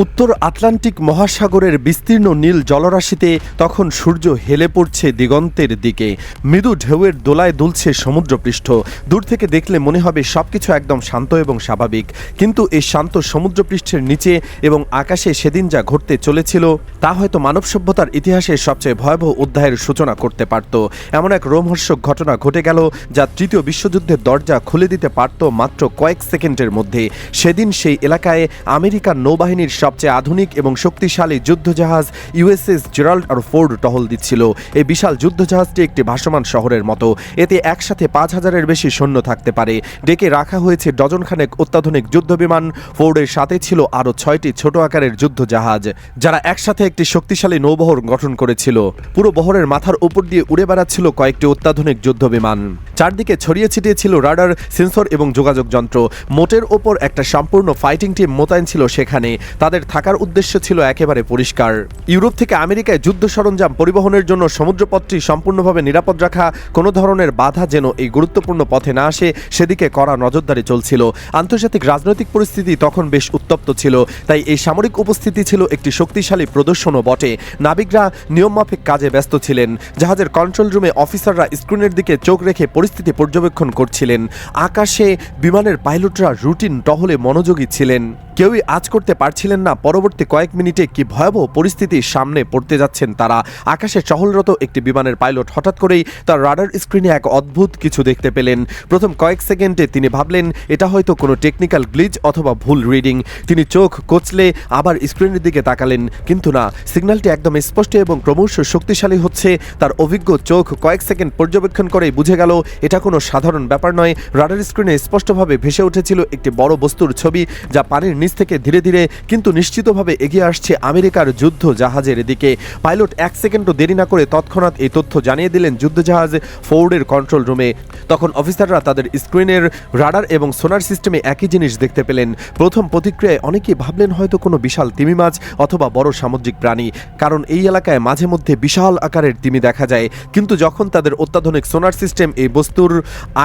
উত্তর আটলান্টিক মহাসাগরের বিস্তীর্ণ নীল জলরাশিতে তখন সূর্য হেলে পড়ছে দিগন্তের দিকে। মৃদু ঢেউয়ের দোলায় দুলছে সমুদ্রপৃষ্ঠ। দূর থেকে দেখলে মনে হবে সবকিছু একদম শান্ত এবং স্বাভাবিক, কিন্তু এই শান্ত সমুদ্রপৃষ্ঠের নিচে এবং আকাশে সেদিন যা ঘটতে চলেছিল তা হয়তো মানব সভ্যতার ইতিহাসের সবচেয়ে ভয়াবহ অধ্যায়ের সূচনা করতে পারত। এমন এক রোমহর্ষক ঘটনা ঘটে গেল যা তৃতীয় বিশ্বযুদ্ধের দরজা খুলে দিতে পারত মাত্র কয়েক সেকেন্ডের মধ্যে। সেদিন সেই এলাকায় আমেরিকার নৌবাহিনীর সবচেয়ে আধুনিক এবং শক্তিশালী যুদ্ধজাহাজ ইউএসএস জেরাল্ড আর ফোর্ড টহল দিচ্ছিল। এই বিশাল যুদ্ধজাহাজটি একটি ভাসমান শহরের মতো। এতে একসাথে ৫,০০০-এর বেশি সৈন্য থাকতে পারে। ডেকে রাখা হয়েছে ডজনখানেক অত্যাধুনিক যুদ্ধবিমান। ফোর্ডের সাথে ছিল আরও ৬টি ছোট আকারের যুদ্ধজাহাজ, যারা একসাথে একটি শক্তিশালী নৌবহর গঠন করেছিল। পুরো বহরের মাথার উপর দিয়ে উড়ে বেড়াচ্ছিল কয়েকটি অত্যাধুনিক যুদ্ধবিমান। চারদিকে ছড়িয়ে ছিটিয়ে ছিল রাডার, সেন্সর এবং যোগাযোগ যন্ত্র। মোটের ওপর একটা সম্পূর্ণ ফাইটিং টিম মোতায়েন ছিল সেখানে। তাদের থাকার উদ্দেশ্য ছিল একেবারে পরিষ্কার। ইউরোপ থেকে আমেরিকায় যুদ্ধ সরঞ্জাম পরিবহনের জন্য সমুদ্রপথটি সম্পূর্ণভাবে নিরাপদ রাখা, কোনো ধরনের বাধা যেন এই গুরুত্বপূর্ণ পথে না আসে সেদিকে কড়া নজরদারি চলছিল। আন্তর্জাতিক রাজনৈতিক পরিস্থিতি তখন বেশ উত্তপ্ত ছিল, তাই এই সামরিক উপস্থিতি ছিল একটি শক্তিশালী প্রদর্শনও বটে। নাবিকরা নিয়মমাফিক কাজে ব্যস্ত ছিলেন। জাহাজের কন্ট্রোল রুমে অফিসাররা স্ক্রিনের দিকে চোখ রেখে পরিস্থিতি পর্যবেক্ষণ করছিলেন। আকাশে বিমানের পাইলটরা রুটিন টহলে মনোযোগী ছিলেন। কেউই আজ করতে পারছিলেন না পরবর্তী কয়েক মিনিটে কি ভয়াবহ পরিস্থিতির সামনে পড়তে যাচ্ছেন তারা। আকাশে টহলরত একটি বিমানের পাইলট হঠাৎ করেই তার রাডার স্ক্রিনে এক অদ্ভুত কিছু দেখতে পেলেন। প্রথম কয়েক সেকেন্ডে তিনি ভাবলেন এটা হয়তো কোনো টেকনিক্যাল গ্লিচ অথবা ভুল রিডিং। তিনি চোখ কচলে আবার স্ক্রিনের দিকে তাকালেন, কিন্তু না, সিগন্যালটি একদম স্পষ্ট এবং ক্রমশ শক্তিশালী হচ্ছে। তার অভিজ্ঞ চোখ কয়েক সেকেন্ড পর্যবেক্ষণ করেই বুঝে গেল এটা কোনো সাধারণ ব্যাপার নয়। রাডার স্ক্রিনে স্পষ্টভাবে ভেসে উঠেছিল একটি বড় বস্তুর ছবি, যা পানির নিচ থেকে ধীরে ধীরে কিন্তু নিশ্চিতভাবে এগিয়ে আসছে আমেরিকার যুদ্ধ জাহাজের দিকে। পাইলট এক সেকেন্ডও দেরি না করে তৎক্ষণাৎ এই তথ্য জানিয়ে দিলেন যুদ্ধজাহাজ ফোর্ডের কন্ট্রোল রুমে। তখন অফিসাররা তাদের স্ক্রিনের রাডার এবং সোনার সিস্টেমে একই জিনিস দেখতে পেলেন। প্রথম প্রতিক্রিয়ায় অনেকেই ভাবলেন হয়তো কোনো বিশাল তিমি মাছ অথবা বড় সামুদ্রিক প্রাণী, কারণ এই এলাকায় মাঝে মধ্যে বিশাল আকারের তিমি দেখা যায়। কিন্তু যখন তাদের অত্যাধুনিক সোনার সিস্টেম এই বস্তুর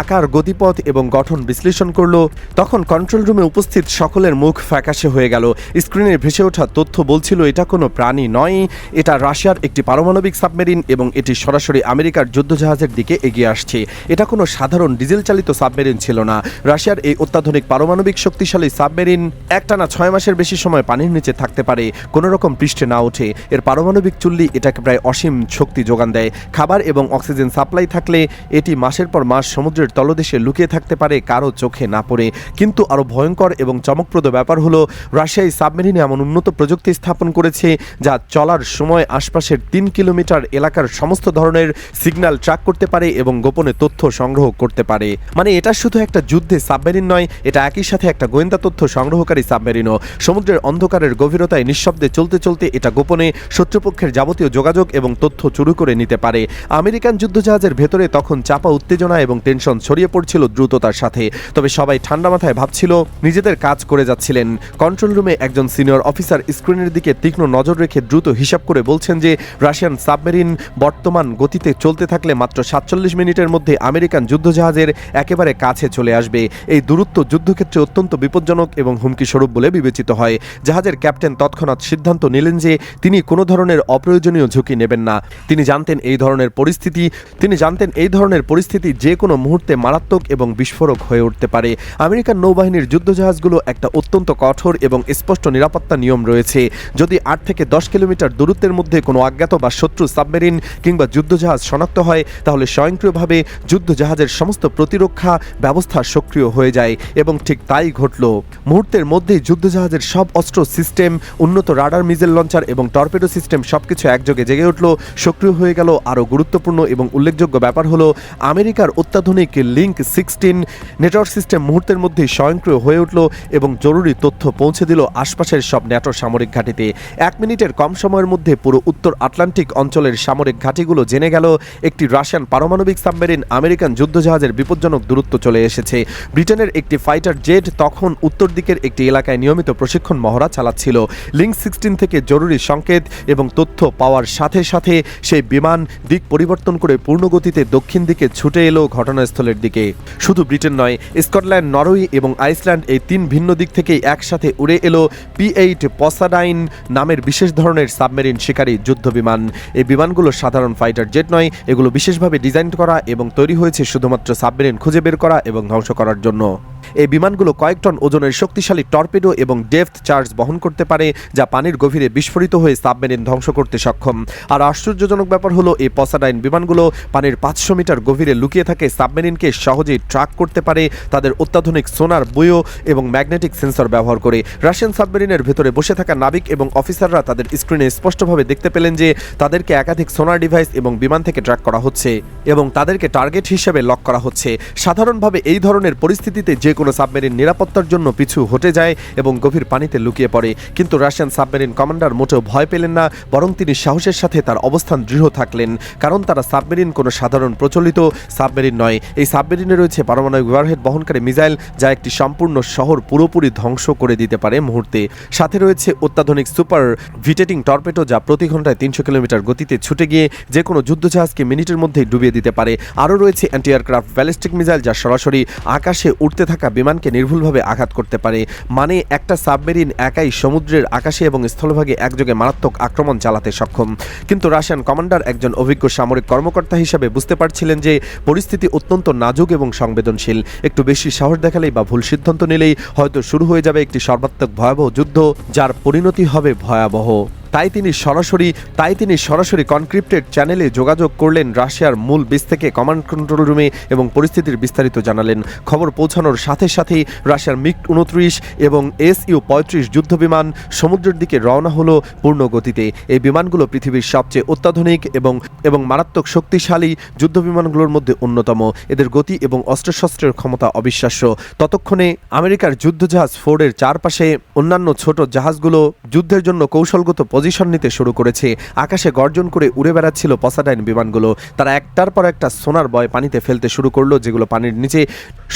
আকার, গতিপথ এবং গঠন বিশ্লেষণ করল, তখন কন্ট্রোল রুমে উপস্থিত সকলের মুখ ফ্যাকাশে হয়ে গেল। স্ক্রিনে ভেসে ওঠা তথ্য বলছিল এটা কোনো প্রাণী নয়, এটা রাশিয়ার একটি পারমাণবিক সাবমেরিন এবং এটি সরাসরি আমেরিকার যুদ্ধজাহাজের দিকে এগিয়ে আসছে। এটা কোনো সাধারণ ডিজেল চালিত সাবমেরিন ছিল না। রাশিয়ার এই অত্যাধুনিক পারমাণবিক শক্তিশালী সাবমেরিন একটানা ৬ মাসের বেশি সময় পানির নিচে থাকতে পারে, কোনো রকম পৃষ্ঠে না ওঠে। এর পারমাণবিক চুল্লি এটাকে প্রায় অসীম শক্তি যোগান দেয়। খাবার এবং অক্সিজেন সাপ্লাই থাকলে এটি মাসের পর মাস সমুদ্রের তলদেশে লুকিয়ে থাকতে পারে, কারো চোখে না পড়ে। কিন্তু আরও ভয়ঙ্কর এবং চমকপ্রদ ব্যাপার হলো রাশিয়া এই সাবমেরিনে এমন উন্নত প্রযুক্তি স্থাপন করেছে যা চলার সময় আশপাশের ৩ কিলোমিটার এলাকার সমস্ত ধরনের সিগন্যাল ট্র্যাক করতে পারে এবং গোপনে তথ্য সংগ্রহ করতে পারে। মানে এটা শুধু একটা যুদ্ধে সাবমেরিন নয়, এটা একই সাথে একটা গোয়েন্দা তথ্য সংগ্রহকারী সাবমেরিনও। সমুদ্রের অন্ধকারের গভীরতায় নিঃশব্দে চলতে চলতে এটা গোপনে শত্রুপক্ষের যাবতীয় যোগাযোগ এবং তথ্য চুরি করে নিতে পারে। আমেরিকান যুদ্ধজাহাজের ভেতরে তখন চাপা উত্তেজনা এবং টেনশন ছড়িয়ে পড়ছিল দ্রুততার সাথে। তবে সবাই ঠান্ডা মাথায় ভাবছিল, নিজেদের কাজ করে যাচ্ছিলেন। কন্ট্রোল রুমে একজন সিনিয়র অফিসার স্ক্রিনের দিকে তীক্ষ্ণ নজর রেখে দ্রুত হিসাব করে বলছেন যে রাশিয়ান সাবমেরিন বর্তমান গতিতে চলতে থাকলে মাত্র ৪৭ মিনিটের মধ্যে আমেরিকান যুদ্ধজাহাজের একেবারে কাছে চলে আসবে। এই দূরত্ব যুদ্ধক্ষেত্রে অত্যন্ত বিপজ্জনক এবং হুমকি স্বরূপ বলে বিবেচিত হয়। জাহাজের ক্যাপ্টেন তৎক্ষণাৎ সিদ্ধান্ত নিলেন যে তিনি কোনো ধরনের অপ্রয়োজনীয় ঝুঁকি নেবেন না। তিনি জানতেন এই ধরনের পরিস্থিতি যে কোনো মুহূর্তে মারাত্মক এবং বিস্ফোরক হয়ে উঠতে পারে। আমেরিকান নৌবাহিনীর যুদ্ধজাহাজগুলো একটা অত্যন্ত কঠোর এবং স্পষ্ট নিরাপত্তা নিয়ম রয়েছে। যদি ৮ থেকে ১০ কিলোমিটার দূরত্বের মধ্যে কোনো অজ্ঞাত বা শত্রু সাবমেরিন কিংবা যুদ্ধজাহাজ শনাক্ত হয়, তাহলে স্বয়ংক্রিয়ভাবে যুদ্ধজাহাজের সমস্ত প্রতিরক্ষা ব্যবস্থা সক্রিয় হয়ে যায় এবং ঠিক তাই ঘটল। মুহূর্তের মধ্যেই যুদ্ধজাহাজের সব অস্ত্র সিস্টেম, উন্নত রাডার, মিসাইল লঞ্চার এবং টর্পেডো সিস্টেম সবকিছু একযোগে জেগে উঠল, সক্রিয় হয়ে গেল। আরও গুরুত্বপূর্ণ এবং উল্লেখযোগ্য ব্যাপার হলো আমেরিকার অত্যাধুনিক লিঙ্ক 16 নেটওয়ার্ক সিস্টেম মুহূর্তের মধ্যেই স্বয়ংক্রিয় হয়ে উঠল এবং জরুরি তথ্য পৌঁছে দিল আশপাশের সব ন্যাটো সামরিক ঘাঁটিতে। ১ মিনিটের কম সময়ের মধ্যে পুরো উত্তর আটলান্টিক অঞ্চলের সামরিক ঘাঁটিগুলো জেনে গেল একটি রাশিয়ান পারমাণবিক সাবমেরিন আমেরিকান যুদ্ধজাহাজের বিপজ্জনক দূরত্ব চলে এসেছে। ব্রিটেনের একটি ফাইটার জেট তখন উত্তর দিকের একটি এলাকায় নিয়মিত প্রশিক্ষণ মহড়া চালাচ্ছিল। লিঙ্ক 16 থেকে জরুরি সংকেত এবং তথ্য পাওয়ার সাথে সাথে সেই বিমান দিক পরিবর্তন করে পূর্ণগতিতে দক্ষিণ দিকে ছুটে এলো ঘটনাস্থলের দিকে। শুধু ব্রিটেন নয়, স্কটল্যান্ড, নরওয়ে এবং আইসল্যান্ড এই ৩ ভিন্ন দিক থেকেই একসাথে উড়ে এলো P-8 পসাইডন নামের বিশেষ ধরনের সাবমেরিন শিকারী যুদ্ধ বিমান। এই বিমানগুলো সাধারণ ফাইটার জেট নয়, এগুলো বিশেষভাবে ডিজাইন করা এবং তৈরি হয়েছে শুধুমাত্র সাবমেরিন খুঁজে বের করা এবং ধ্বংস করার জন্য। এই বিমানগুলো কয়েক টন ওজনের শক্তিশালী টর্পেডো এবং ডেপথ চার্জ বহন করতে পারে, যা পানির গভীরে বিস্ফোরিত হয়ে সাবমেরিন ধ্বংস করতে সক্ষম। আর আশ্চর্যজনক ব্যাপার হলো, এই পসাইডন বিমানগুলো পানির 500 মিটার গভীরে লুকিয়ে থাকে সাবমেরিনকে সহজেই ট্র্যাক করতে পারে তাদের অত্যাধুনিক সোনার, বুয়ো এবং ম্যাগনেটিক সেন্সর ব্যবহার করে। রাশিয়ান সাবমেরিনের ভেতরে বসে থাকা নাবিক এবং অফিসাররা তাদের স্ক্রিনে স্পষ্টভাবে দেখতে পেলেন যে তাদেরকে একাধিক সোনার ডিভাইস এবং বিমান থেকে ট্র্যাক করা হচ্ছে এবং তাদেরকে টার্গেট হিসেবে লক করা হচ্ছে। সাধারণভাবে এই ধরনের পরিস্থিতিতে যে কোনো সাবমেরিন নিরাপত্তার জন্য পিছু হটে যায় এবং গভীর পানিতে লুকিয়ে পড়ে, কিন্তু রাশিয়ান সাবমেরিন কমান্ডার মোটেও ভয় পেলেন না, বরং তিনি সাহসের সাথে তার অবস্থান দৃঢ় থাকলেন, কারণ তারা সাবমেরিন কোনো সাধারণ প্রচলিত সাবমেরিন নয়। এই সাবমেরিনে রয়েছে পারমাণবিক ওয়ারহেড বহনকারী মিসাইল, যা একটি সম্পূর্ণ শহর পুরোপুরি ধ্বংস করে দিতে পারে মুহূর্তে। সাথে রয়েছে অত্যাধুনিক সুপার ভিটেটিং টর্পেডো, যা প্রতি ঘন্টায় 300 কিলোমিটার গতিতে ছুটে গিয়ে যে কোনো যুদ্ধজাহাজকে মিনিটের মধ্যেই ডুবিয়ে দিতে পারে। আরও রয়েছে অ্যান্টি এয়ারক্রাফট ব্যালিস্টিক মিসাইল, যা সরাসরি আকাশে উঠতে থাকা বিমানকে নির্ভুলভাবে আঘাত করতে পারে। মানে একটা সাবমেরিন একাই সমুদ্রের আকাশে এবং স্থলভাগে একযোগে মারাত্মক আক্রমণ চালাতে সক্ষম। কিন্তু রাশিয়ান কমান্ডার একজন অভিজ্ঞ সামরিক কর্মকর্তা হিসেবে বুঝতে পারছিলেন যে পরিস্থিতি অত্যন্ত নাজুক এবং সংবেদনশীল। একটু বেশি সাহস দেখালেই বা ভুল সিদ্ধান্ত নিলেই হয়তো শুরু হয়ে যাবে একটি সর্বাত্মক ভয়াবহ যুদ্ধ, যার পরিণতি হবে ভয়াবহ। তাই তিনি সরাসরি কনক্রিপ্টেড চ্যানেলে যোগাযোগ করলেন রাশিয়ার মূল বেস থেকে কমান্ড কন্ট্রোল রুমে এবং পরিস্থিতির বিস্তারিত জানালেন। খবর পৌঁছানোর সাথে সাথেই রাশিয়ার মিগ-29 এবং Su-35 যুদ্ধ বিমান সমুদ্রের দিকে রওনা হলো পূর্ণ গতিতে। এই বিমানগুলো পৃথিবীর সবচেয়ে অত্যাধুনিক এবং মারাত্মক শক্তিশালী যুদ্ধ বিমানগুলোর মধ্যে অন্যতম। এদের গতি এবং অস্ত্রশস্ত্রের ক্ষমতা অবিশ্বাস্য। ততক্ষণে আমেরিকার যুদ্ধজাহাজ ফোর্ডের চারপাশে অন্যান্য ছোট জাহাজগুলো যুদ্ধের জন্য কৌশলগত পজিশন নিতে শুরু করেছে। আকাশে গর্জন করে উড়ে বেড়াচ্ছিল পসাইডন বিমানগুলো। তারা একটার পর একটা সোনার বয় পানিতে ফেলতে শুরু করলো, যেগুলো পানির নিচে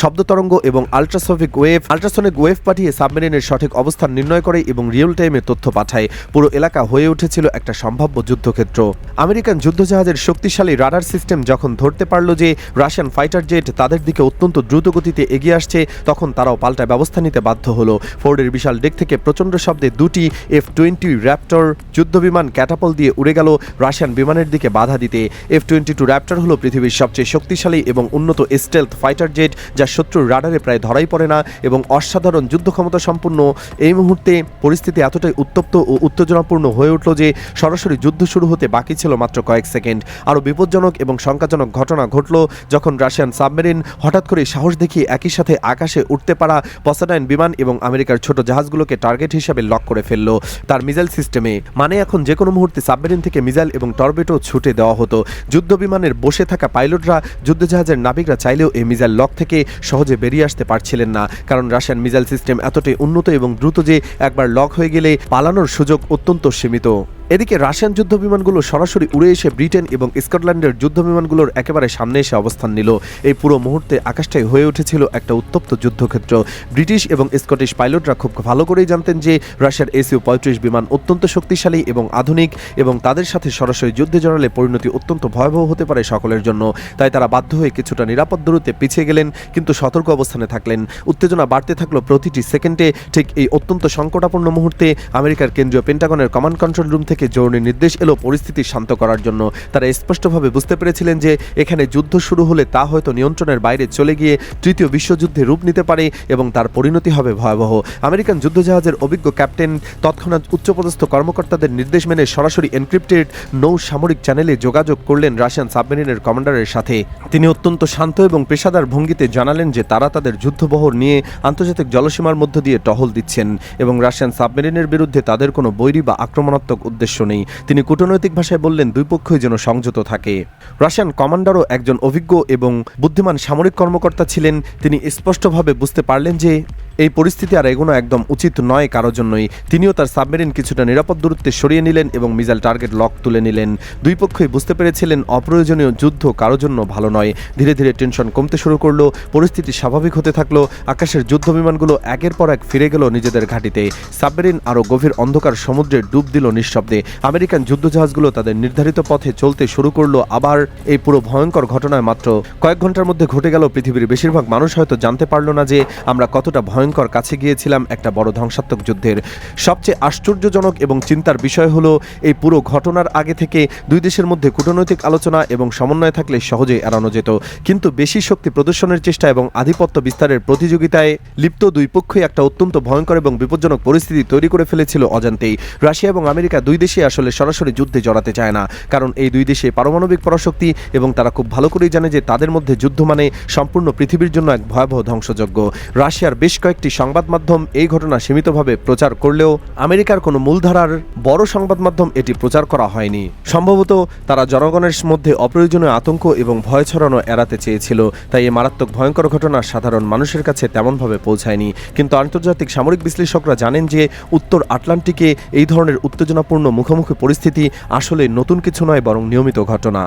শব্দ তরঙ্গ এবং আল্ট্রাসনিক ওয়েভ পাঠিয়ে সাবমেরিনের সঠিক অবস্থান নির্ণয় করে এবং রিয়েল টাইমে তথ্য পাঠায়। পুরো এলাকা হয়ে উঠেছিল একটা সম্ভাব্য যুদ্ধক্ষেত্র। আমেরিকান যুদ্ধজাহাজের শক্তিশালী রাডার সিস্টেম যখন ধরতে পারল যে রাশিয়ান ফাইটার জেট তাদের দিকে অত্যন্ত দ্রুত গতিতে এগিয়ে আসছে, তখন তারাও পাল্টা ব্যবস্থা নিতে বাধ্য হলো। ফোর্ডের বিশাল ডেক থেকে প্রচণ্ড শব্দে দুটি F-20 র্যাপটর যুদ্ধবিমান ক্যাটাপল দিয়ে উড়ে গেল রাশিয়ান বিমানের দিকে বাধা দিতে। F-22 র্যাপটর হলো পৃথিবীর সবচেয়ে শক্তিশালী এবং উন্নত স্টেলথ ফাইটার জেট, যা শত্রুর রাডারে প্রায় ধরাই পড়ে না এবং অসাধারণ যুদ্ধ ক্ষমতা সম্পন্ন। এই মুহূর্তে পরিস্থিতি এতটাই উত্তপ্ত ও উত্তেজনাপূর্ণ হয়ে উঠল যে সরাসরি যুদ্ধ শুরু হতে বাকি ছিল মাত্র কয়েক সেকেন্ড। আরও বিপজ্জনক এবং শঙ্কাজনক ঘটনা ঘটল যখন রাশিয়ান সাবমেরিন হঠাৎ করে সাহস দেখিয়ে একই সাথে আকাশে উঠতে পারা পসাইডন বিমান এবং আমেরিকার ছোট জাহাজগুলোকে টার্গেট হিসেবে লক করে ফেলল তার মিসাইল সিস্টেমে। মানে এখন যে কোনো মুহূর্তে সাবমেরিন থেকে মিসাইল এবং টর্পেডো ছুটে দেওয়া হতো। যুদ্ধ বিমানের বসে থাকা পাইলটরা, যুদ্ধজাহাজের নাবিকরা চাইলেও এই মিসাইল লক থেকে সহজে বেরিয়ে আসতে পারছিলেন না, কারণ রাশিয়ান মিসাইল সিস্টেম এতটাই উন্নত এবং দ্রুত যে একবার লক হয়ে গেলে পালানোর সুযোগ অত্যন্ত সীমিত। এদিকে রাশিয়ান যুদ্ধ বিমানগুলো সরাসরি উড়ে এসে ব্রিটেন এবং স্কটল্যান্ডের যুদ্ধ বিমানগুলোর একেবারে সামনে এসে অবস্থান নিল। এই পুরো মুহূর্তে আকাশটাই হয়ে উঠেছিল একটা উত্তপ্ত যুদ্ধক্ষেত্র। ব্রিটিশ এবং স্কটিশ পাইলটরা খুব ভালো করেই জানতেন যে রাশিয়ার Su-35 বিমান অত্যন্ত শক্তিশালী এবং আধুনিক এবং তাদের সাথে সরাসরি যুদ্ধে জড়ালে পরিণতি অত্যন্ত ভয়াবহ হতে পারে সকলের জন্য। তাই তারা বাধ্য হয়ে কিছুটা নিরাপদ দূরত্বে পিছিয়ে গেলেন, কিন্তু সতর্ক অবস্থানে থাকলেন। উত্তেজনা বাড়তে থাকলো প্রতিটি সেকেন্ডে। ঠিক এই অত্যন্ত সংকটাপন্ন মুহূর্তে আমেরিকার কেন্দ্রীয় পেন্টাগনের কমান্ড কন্ট্রোল রুম থেকে জরুরি নির্দেশ এলো পরিস্থিতি শান্ত করার জন্য। তারা স্পষ্টভাবে বুঝতে পেরেছিলেন যে এখানে যুদ্ধ শুরু হলে তা হয়তো নিয়ন্ত্রণের বাইরে চলে গিয়ে তৃতীয় বিশ্বযুদ্ধে রূপ নিতে পারে এবং তার পরিণতি হবে ভয়াবহ। আমেরিকান যুদ্ধজাহাজের অভিজ্ঞ ক্যাপ্টেন তৎক্ষণাৎ উচ্চপদস্থ কর্মকর্তাদের নির্দেশ মেনে সরাসরি এনক্রিপ্টেড নৌ সামরিক চ্যানেলে যোগাযোগ করলেন রাশিয়ান সাবমেরিনের কমান্ডারের সাথে। তিনি অত্যন্ত শান্ত এবং পেশাদার ভঙ্গিতে জানালেন যে তারা তাদের যুদ্ধবহর নিয়ে আন্তর্জাতিক জলসীমার মধ্য দিয়ে টহল দিচ্ছেন এবং রাশিয়ান সাবমেরিনের বিরুদ্ধে তাদের কোনো বৈরী বা আক্রমণাত্মক উদ্দেশ্য নেই। তিনি কূটনৈতিক ভাষায় বললেন দুই পক্ষই যেন সংযত থাকে। রাশিয়ান কমান্ডারও একজন অভিজ্ঞ এবং বুদ্ধিমান সামরিক কর্মকর্তা ছিলেন। তিনি স্পষ্টভাবে বুঝতে পারলেন যে এই পরিস্থিতি আর এগোনো একদম উচিত নয় কারোর জন্যই। তিনিও তার সাবমেরিন কিছুটা নিরাপদ দূরত্বে সরিয়ে নিলেন এবং মিসাইল টার্গেট লক তুলে নিলেন। দুই পক্ষই বুঝতে পেরেছিলেন অপ্রয়োজনীয় যুদ্ধ কারোর জন্য ভালো নয়। ধীরে ধীরে টেনশন কমতে শুরু করলো, পরিস্থিতি স্বাভাবিক হতে থাকলো। আকাশের যুদ্ধ বিমানগুলো একের পর এক ফিরে গেল নিজেদের ঘাঁটিতে। সাবমেরিন আরও গভীর অন্ধকার সমুদ্রে ডুব দিল নিঃশব্দে। আমেরিকান যুদ্ধজাহাজগুলো তাদের নির্ধারিত পথে চলতে শুরু করলো। আবার এই পুরো ভয়ঙ্কর ঘটনায় মাত্র কয়েক ঘন্টার মধ্যে ঘটে গেল। পৃথিবীর বেশিরভাগ মানুষ হয়তো জানতে পারল না যে আমরা কতটা ভয়ঙ্কর ভয়ঙ্কর কাছে গিয়েছিলাম একটা বড় ধ্বংসাত্মক যুদ্ধের। সবচেয়ে আশ্চর্যজনক এবং চিন্তার বিষয় হলো এই পুরো ঘটনার আগে থেকে দুই দেশের মধ্যে কূটনৈতিক আলোচনা এবং সমন্বয় থাকলে সহজেই এড়ানো যেত, কিন্তু বেশি শক্তি প্রদর্শনের চেষ্টা এবং আধিপত্য বিস্তারের প্রতিযোগিতায় লিপ্ত দুই পক্ষই একটা অত্যন্ত ভয়ঙ্কর এবং বিপজ্জনক পরিস্থিতি তৈরি করে ফেলেছিল অজান্তেই। রাশিয়া এবং আমেরিকা দুই দেশই আসলে সরাসরি যুদ্ধে জড়াতে চায় না, কারণ এই দুই দেশে পারমাণবিক পরাশক্তি এবং তারা খুব ভালো করেই জানে যে তাদের মধ্যে যুদ্ধ মানে সম্পূর্ণ পৃথিবীর জন্য এক ভয়াবহ ধ্বংসযজ্ঞ। রাশিয়ার বেশ কয়েকটি সংবাদ মাধ্যম এই ঘটনা সীমিতভাবে প্রচার করলেও আমেরিকার কোনো মূলধারার বড় সংবাদ মাধ্যম এটি প্রচার করা হয়নি। সম্ভবত তারা জনগণের মধ্যে অপ্রয়োজনীয় আতঙ্ক এবং ভয় ছড়ানো এড়াতে চেয়েছিল, তাই এই মারাত্মক ভয়ঙ্কর ঘটনা সাধারণ মানুষের কাছে তেমনভাবে পৌঁছায়নি। কিন্তু আন্তর্জাতিক সামরিক বিশ্লেষকরা জানেন যে উত্তর আটলান্টিকে এই ধরনের উত্তেজনাপূর্ণ মুখোমুখি পরিস্থিতি আসলে নতুন কিছু নয়, বরং নিয়মিত ঘটনা।